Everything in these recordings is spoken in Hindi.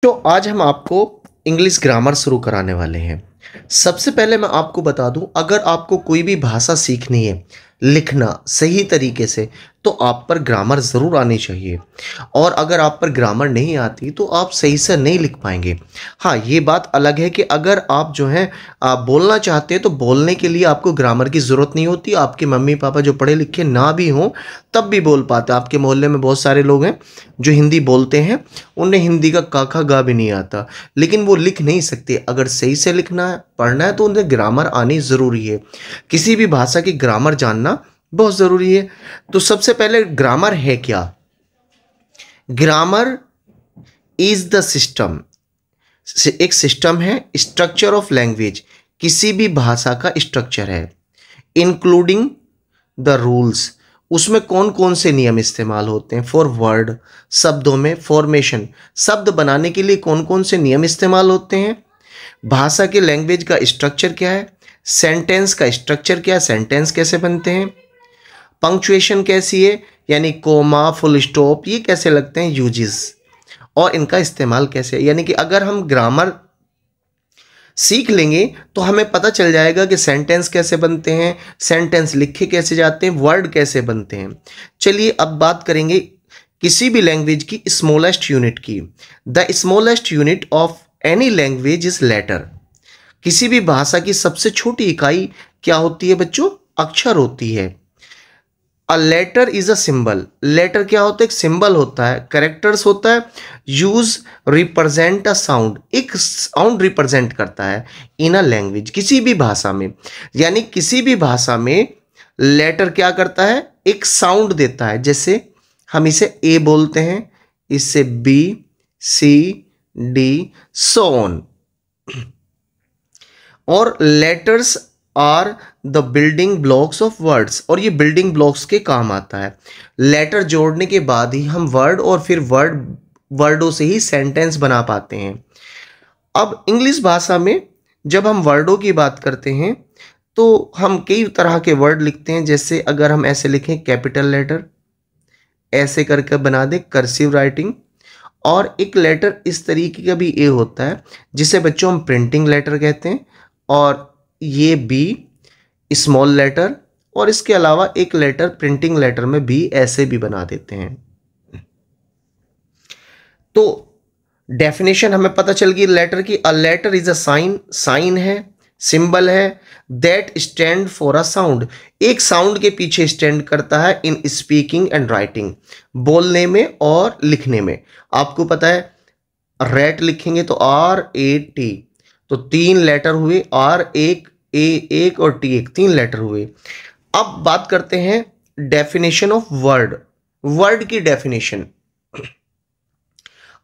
तो आज हम आपको इंग्लिश ग्रामर शुरू कराने वाले हैं। सबसे पहले मैं आपको बता दूं, अगर आपको कोई भी भाषा सीखनी है, लिखना सही तरीके से, तो आप पर ग्रामर ज़रूर आनी चाहिए। और अगर आप पर ग्रामर नहीं आती तो आप सही से नहीं लिख पाएंगे। हाँ, ये बात अलग है कि अगर आप जो है बोलना चाहते हैं तो बोलने के लिए आपको ग्रामर की ज़रूरत नहीं होती। आपके मम्मी पापा जो पढ़े लिखे ना भी हों तब भी बोल पाते हैं। आपके मोहल्ले में बहुत सारे लोग हैं जो हिंदी बोलते हैं, उन्हें हिंदी का का खा गा भी नहीं आता, लेकिन वो लिख नहीं सकते। अगर सही से लिखना है, पढ़ना है, तो उन्हें ग्रामर आनी ज़रूरी है। किसी भी भाषा की ग्रामर जानना बहुत ज़रूरी है। तो सबसे पहले ग्रामर है क्या? ग्रामर इज द सिस्टम, एक सिस्टम है, स्ट्रक्चर ऑफ लैंग्वेज, किसी भी भाषा का स्ट्रक्चर है, इंक्लूडिंग द रूल्स। उसमें कौन कौन से नियम इस्तेमाल होते हैं? फॉर वर्ड, शब्दों में फॉर्मेशन, शब्द बनाने के लिए कौन कौन से नियम इस्तेमाल होते हैं, भाषा के लैंग्वेज का स्ट्रक्चर क्या है, सेंटेंस का स्ट्रक्चर क्या है, सेंटेंस कैसे बनते हैं, पंक्चुएशन कैसी है, यानी कोमा, फुल स्टॉप, ये कैसे लगते हैं, यूजेस, और इनका इस्तेमाल कैसे है। यानी कि अगर हम ग्रामर सीख लेंगे तो हमें पता चल जाएगा कि सेंटेंस कैसे बनते हैं, सेंटेंस लिखे कैसे जाते हैं, वर्ड कैसे बनते हैं। चलिए अब बात करेंगे किसी भी लैंग्वेज की स्मॉलेस्ट यूनिट की। The smallest unit of any language is letter. किसी भी भाषा की सबसे छोटी इकाई क्या होती है बच्चों? अक्षर होती है। A letter is a symbol. Letter क्या होता है? एक सिंबल होता है, करेक्टर्स होता है, यूज रिप्रेजेंट अ साउंड, एक साउंड रिप्रेजेंट करता है इन अ लैंग्वेज, किसी भी भाषा में। यानी किसी भी भाषा में लेटर क्या करता है? एक साउंड देता है। जैसे हम इसे ए बोलते हैं, इससे B, C, D, so on. और letters are the building blocks of words, और ये बिल्डिंग ब्लॉक्स के काम आता है। लेटर जोड़ने के बाद ही हम वर्ड, और फिर वर्डों से ही सेंटेंस बना पाते हैं। अब इंग्लिश भाषा में जब हम वर्डों की बात करते हैं तो हम कई तरह के वर्ड लिखते हैं। जैसे अगर हम ऐसे लिखें कैपिटल लेटर, ऐसे करके बना दें कर्सिव राइटिंग, और एक लेटर इस तरीके का भी ए होता है जिसे बच्चों हम प्रिंटिंग लेटर कहते हैं, और ये बी स्मॉल लेटर, और इसके अलावा एक लेटर प्रिंटिंग लेटर में भी ऐसे भी बना देते हैं। तो डेफिनेशन हमें पता चल गई लेटर की। A letter is a sign, sign है, सिंबल है, that stand for a sound, एक साउंड के पीछे स्टैंड करता है इन स्पीकिंग एंड राइटिंग, बोलने में और लिखने में। आपको पता है रेट लिखेंगे तो RAT, तो 3 लेटर हुए, R एक, A एक और T एक, 3 लेटर हुए। अब बात करते हैं डेफिनेशन ऑफ वर्ड। वर्ड की definition,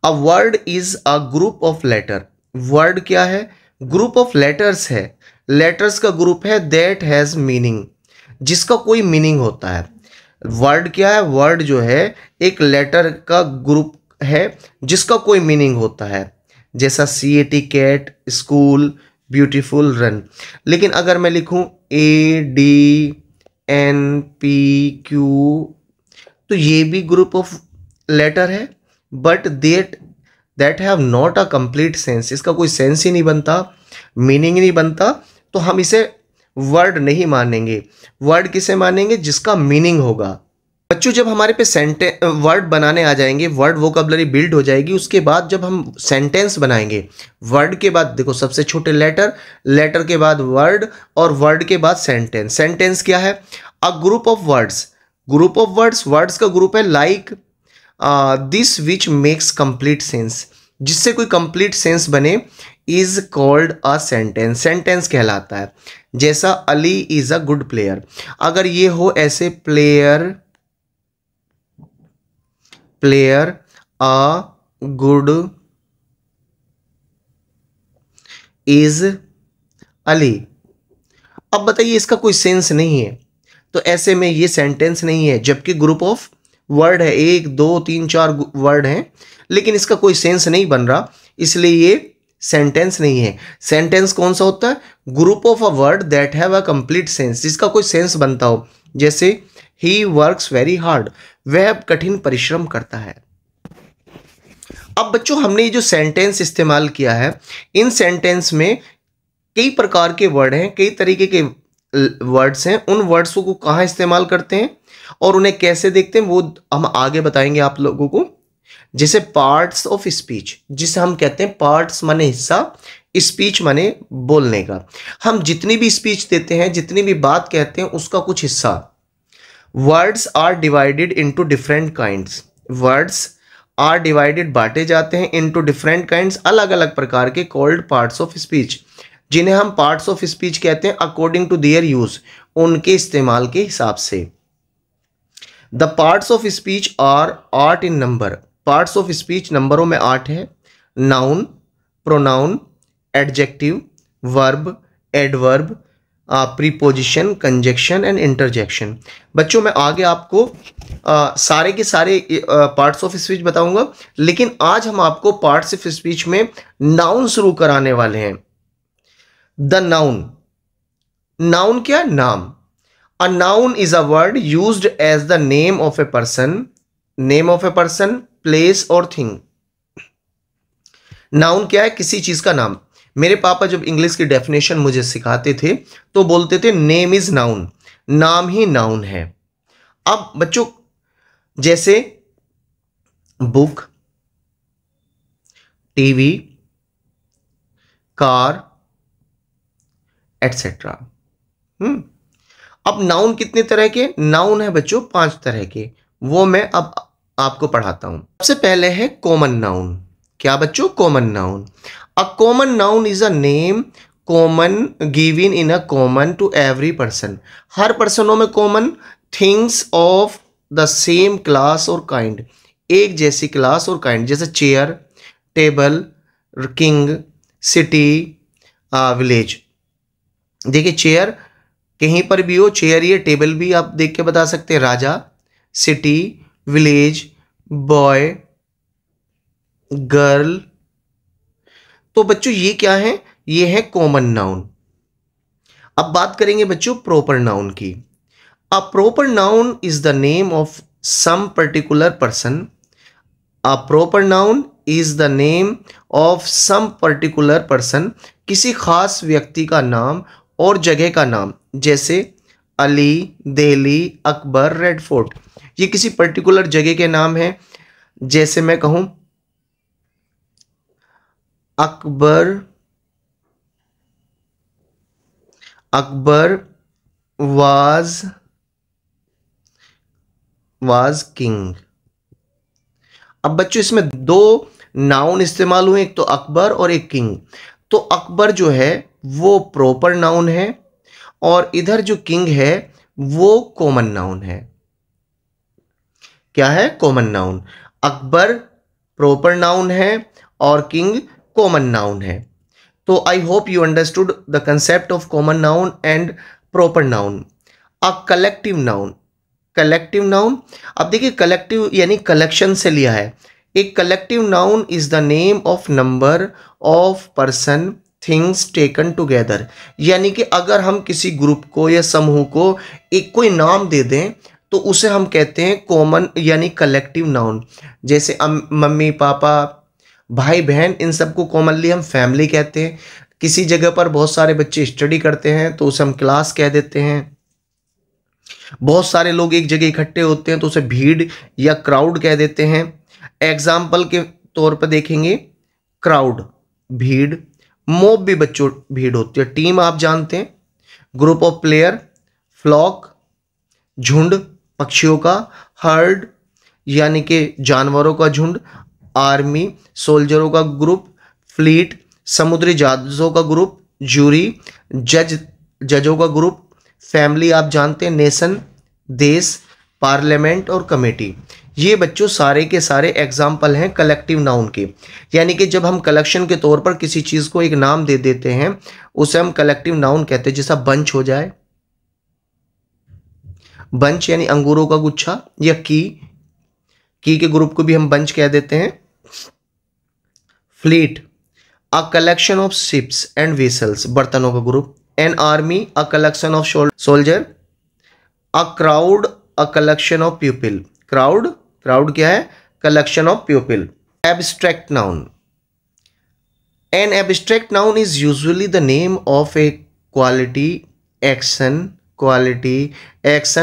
a word is a group of letter. Word क्या है? ग्रुप ऑफ लेटर्स है, लेटर्स का ग्रुप है, दैट हैज मीनिंग, जिसका कोई मीनिंग होता है। वर्ड क्या है? वर्ड जो है एक लेटर का ग्रुप है जिसका कोई मीनिंग होता है। जैसा CAT cat, school, beautiful, run. लेकिन अगर मैं लिखूं ADNPQ, तो ये भी ग्रुप ऑफ लेटर है, but that have not a complete sense, इसका कोई सेंस ही नहीं बनता, मीनिंग ही नहीं बनता, तो हम इसे वर्ड नहीं मानेंगे। वर्ड किसे मानेंगे? जिसका मीनिंग होगा। बच्चों जब हमारे पे वर्ड बनाने आ जाएंगे, वर्ड वोकैबुलरी बिल्ड हो जाएगी, उसके बाद जब हम सेंटेंस बनाएंगे, वर्ड के बाद देखो सबसे छोटे लेटर, लेटर के बाद वर्ड, और वर्ड के बाद सेंटेंस। सेंटेंस क्या है? अ group of words, group of words, words का ग्रुप है, like this which makes complete sense, जिससे कोई कंप्लीट सेंस बने, is called a sentence, sentence कहलाता है। जैसा Ali is a good player, अगर ये हो ऐसे player, player a good is Ali. अब बताइए इसका कोई सेंस नहीं है, तो ऐसे में ये सेंटेंस नहीं है, जबकि ग्रुप ऑफ वर्ड है, 1 2 3 4 वर्ड हैं, लेकिन इसका कोई सेंस नहीं बन रहा, इसलिए ये सेंटेंस नहीं है। सेंटेंस कौन सा होता है? Group of a word that have a complete sense, जिसका कोई सेंस बनता हो। जैसे ही वर्क्स वेरी हार्ड, वह कठिन परिश्रम करता है। अब बच्चों हमने ये जो सेंटेंस इस्तेमाल किया है, इन सेंटेंस में कई प्रकार के वर्ड हैं, कई तरीके के वर्ड्स हैं। उन वर्ड्स को कहाँ इस्तेमाल करते हैं और उन्हें कैसे देखते हैं वो हम आगे बताएंगे आप लोगों को। जैसे पार्ट्स ऑफ स्पीच, जिसे हम कहते हैं पार्ट्स माने हिस्सा, स्पीच माने बोलने का। हम जितनी भी स्पीच देते हैं, जितनी भी बात कहते हैं, उसका कुछ हिस्सा। Words are divided into different kinds, words are divided बांटे जाते हैं इनटू डिफरेंट काइंड्स, अलग अलग प्रकार के, कॉल्ड पार्ट्स ऑफ स्पीच, जिन्हें हम पार्ट्स ऑफ स्पीच कहते हैं अकॉर्डिंग टू देयर यूज, उनके इस्तेमाल के हिसाब से। The parts of speech are 8 in number, parts of speech नंबरों में 8 है। Noun, pronoun, adjective, verb, adverb, preposition, conjunction and interjection. बच्चों मैं आगे आपको सारे के सारे पार्ट्स ऑफ स्पीच बताऊंगा, लेकिन आज हम आपको पार्ट्स ऑफ स्पीच में नाउन शुरू कराने वाले हैं। द नाउन, नाउन क्या है? नाम। A noun is a word used as the name of a person, name of a person, place और थिंग। नाउन क्या है? किसी चीज का नाम। मेरे पापा जब इंग्लिश की डेफिनेशन मुझे सिखाते थे तो बोलते थे नेम इज नाउन, नाम ही नाउन है। अब बच्चों जैसे बुक, टीवी, कार एटसेट्रा। अब नाउन कितने तरह के? नाउन है बच्चों 5 तरह के, वो मैं अब आपको पढ़ाता हूं। सबसे पहले है कॉमन नाउन। क्या बच्चों? Common noun. A common noun is a name common given in a common to every person, हर पर्सनों में common, things of the same class और काइंड, एक जैसी क्लास और काइंड, जैसे chair, table, king, city, village. देखिए चेयर कहीं पर भी हो, चेयर ये, टेबल भी आप देख के बता सकते हैं, राजा, सिटी, विलेज, बॉय, गर्ल। तो बच्चों ये क्या है? ये है कॉमन नाउन। अब बात करेंगे बच्चों प्रॉपर नाउन की। A proper noun is the name of some particular person, a proper noun is the name of some particular person, किसी खास व्यक्ति का नाम और जगह का नाम, जैसे अली, दिल्ली, अकबर, रेड फोर्ट। ये किसी पर्टिकुलर जगह के नाम है। जैसे मैं कहूं अकबर, अकबर वाज किंग। अब बच्चों इसमें 2 नाउन इस्तेमाल हुए, एक तो अकबर और एक किंग। तो अकबर जो है वो प्रॉपर नाउन है और इधर जो किंग है वो कॉमन नाउन है। क्या है? Common noun. Akbar proper noun है और किंग कॉमन नाउन है। तो I hope you understood the concept of common noun and proper noun. A collective noun, collective noun. अब देखिए कलेक्टिव यानी कलेक्शन से लिया है। एक collective noun is the name of number of person things taken together, यानी कि अगर हम किसी ग्रुप को या समूह को एक कोई नाम दे दें तो उसे हम कहते हैं कॉमन यानी कलेक्टिव नाउन। जैसे मम्मी पापा, भाई बहन, इन सबको कॉमनली हम फैमिली कहते हैं। किसी जगह पर बहुत सारे बच्चे स्टडी करते हैं तो उसे हम क्लास कह देते हैं। बहुत सारे लोग एक जगह इकट्ठे होते हैं तो उसे भीड़ या क्राउड कह देते हैं। एग्जाम्पल के तौर पर देखेंगे, क्राउड भीड़, मॉब भी बच्चों भीड़ होती है। टीम आप जानते हैं, ग्रुप ऑफ प्लेयर, फ्लॉक झुंड पक्षियों का, हर्ड यानी कि जानवरों का झुंड, आर्मी सोल्जरों का ग्रुप, फ्लीट समुद्री जहाजों का ग्रुप, जूरी जजों का ग्रुप, फैमिली आप जानते हैं, नेशन देश, पार्लियामेंट और कमेटी। ये बच्चों सारे के सारे एग्जाम्पल हैं कलेक्टिव नाउन के। यानी कि जब हम कलेक्शन के तौर पर किसी चीज़ को एक नाम दे देते हैं उसे हम कलेक्टिव नाउन कहते हैं। जैसा बंच हो जाए, बंच यानी अंगूरों का गुच्छा, या की के ग्रुप को भी हम बंच कह देते हैं। Fleet a collection of ships and vessels, बर्तनों का group. An army a collection of soldier. A crowd a collection of people, crowd क्या है? Collection of people. Abstract noun. An abstract noun is usually the name of a quality, action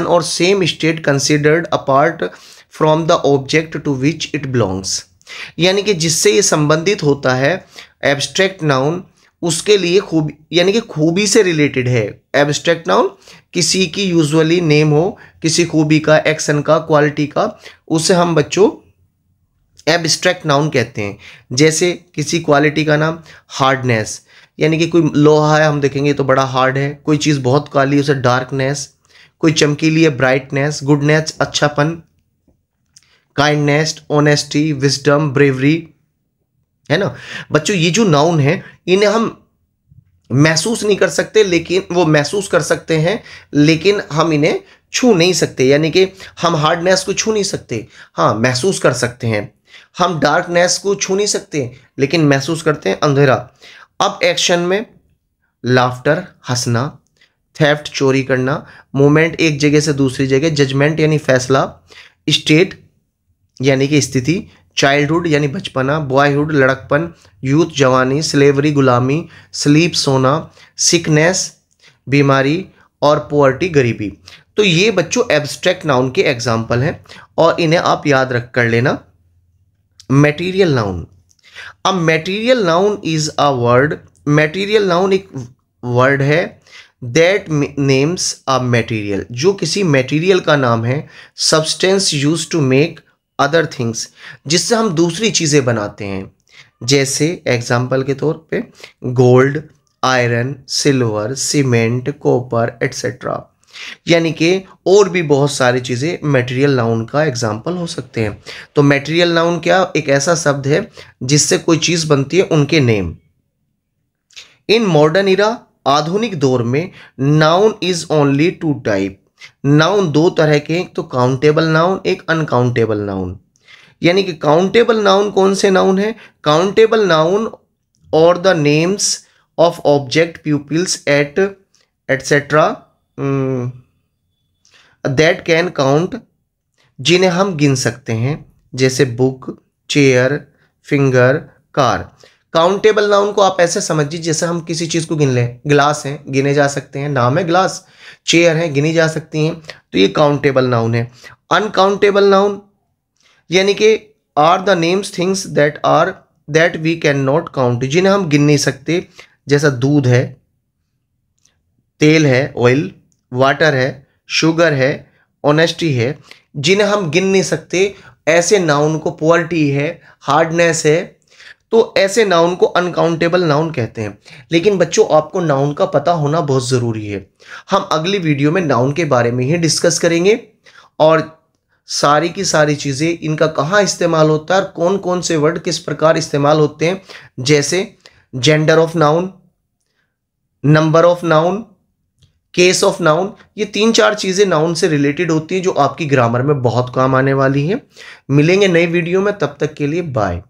or same state considered apart from the object to which it belongs. यानी कि जिससे ये संबंधित होता है एब्स्ट्रैक्ट नाउन, उसके लिए खूबी यानी कि खूबी से रिलेटेड है। एब्स्ट्रैक्ट नाउन किसी की यूजुअली नेम हो, किसी खूबी का, एक्शन का, क्वालिटी का, उसे हम बच्चों एब्स्ट्रैक्ट नाउन कहते हैं। जैसे किसी क्वालिटी का नाम हार्डनेस, यानी कि कोई लोहा है, हम देखेंगे तो बड़ा हार्ड है। कोई चीज़ बहुत काली है, उसे डार्कनेस। कोई चमकीली है, ब्राइटनेस। गुडनेस, अच्छापन। काइंडनेस, ऑनेस्टी, विजडम, ब्रेवरी, है ना बच्चों। ये जो नाउन है इन्हें हम महसूस नहीं कर सकते, लेकिन वो महसूस कर सकते हैं, लेकिन हम इन्हें छू नहीं सकते। यानी कि हम हार्डनेस को छू नहीं सकते, हाँ महसूस कर सकते हैं। हम डार्कनेस को छू नहीं सकते, लेकिन महसूस करते हैं अंधेरा। अब एक्शन में लाफ्टर, हंसना। थेफ्ट, चोरी करना। मूवमेंट, एक जगह से दूसरी जगह। जजमेंट यानी फैसला। स्टेट यानी कि स्थिति। चाइल्डहुड यानी बचपना। बॉयहुड, लड़कपन। यूथ, जवानी। स्लेवरी, गुलामी। स्लीप, सोना। सिकनेस, बीमारी। और पोवर्टी, गरीबी। तो ये बच्चों एब्स्ट्रैक्ट नाउन के एग्जाम्पल हैं और इन्हें आप याद रख कर लेना। Material noun. अब material noun is a word, material noun एक वर्ड है दैट नेम्स अ मटेरियल, जो किसी मटेरियल का नाम है। Substance use to make other things, जिससे हम दूसरी चीज़ें बनाते हैं। जैसे एग्जाम्पल के तौर पे gold, iron, silver, cement, copper etcetera. यानी कि और भी बहुत सारी चीज़ें मटेरियल नाउन का एग्जाम्पल हो सकते हैं। तो मटेरियल नाउन क्या, एक ऐसा शब्द है जिससे कोई चीज़ बनती है, उनके नेम। इन मॉडर्न इरा, आधुनिक दौर में, noun is only two type. Noun दो तरह के, एक तो काउंटेबल नाउन, एक अनकाउंटेबल नाउन। यानी कि काउंटेबल नाउन कौन से नाउन है? काउंटेबल नाउन और the names of object, peoples, etcetera that can count, जिन्हें हम गिन सकते हैं। जैसे book, chair, finger, car. Countable noun को आप ऐसे समझिए जैसे हम किसी चीज़ को गिन लें। ग्लास हैं, गिने जा सकते हैं, नाम है ग्लास। चेयर है, गिनी जा सकती हैं, तो ये काउंटेबल नाउन है। अनकाउंटेबल नाउन यानी कि are the names things that we can not count, जिन्हें हम गिन नहीं सकते। जैसा दूध है, तेल है, ऑयल, वाटर है, शुगर है, ऑनेस्टी है, जिन्हें हम गिन नहीं सकते। ऐसे नाउन को, पोवर्टी है, हार्डनेस है, तो ऐसे नाउन को अनकाउंटेबल नाउन कहते हैं। लेकिन बच्चों आपको नाउन का पता होना बहुत ज़रूरी है। हम अगली वीडियो में नाउन के बारे में ही डिस्कस करेंगे और सारी की सारी चीज़ें, इनका कहाँ इस्तेमाल होता है और कौन कौन से वर्ड किस प्रकार इस्तेमाल होते हैं। जैसे gender of noun, number of noun, case of noun. ये 3-4 चीज़ें नाउन से रिलेटेड होती हैं जो आपकी ग्रामर में बहुत काम आने वाली हैं। मिलेंगे नई वीडियो में, तब तक के लिए बाय।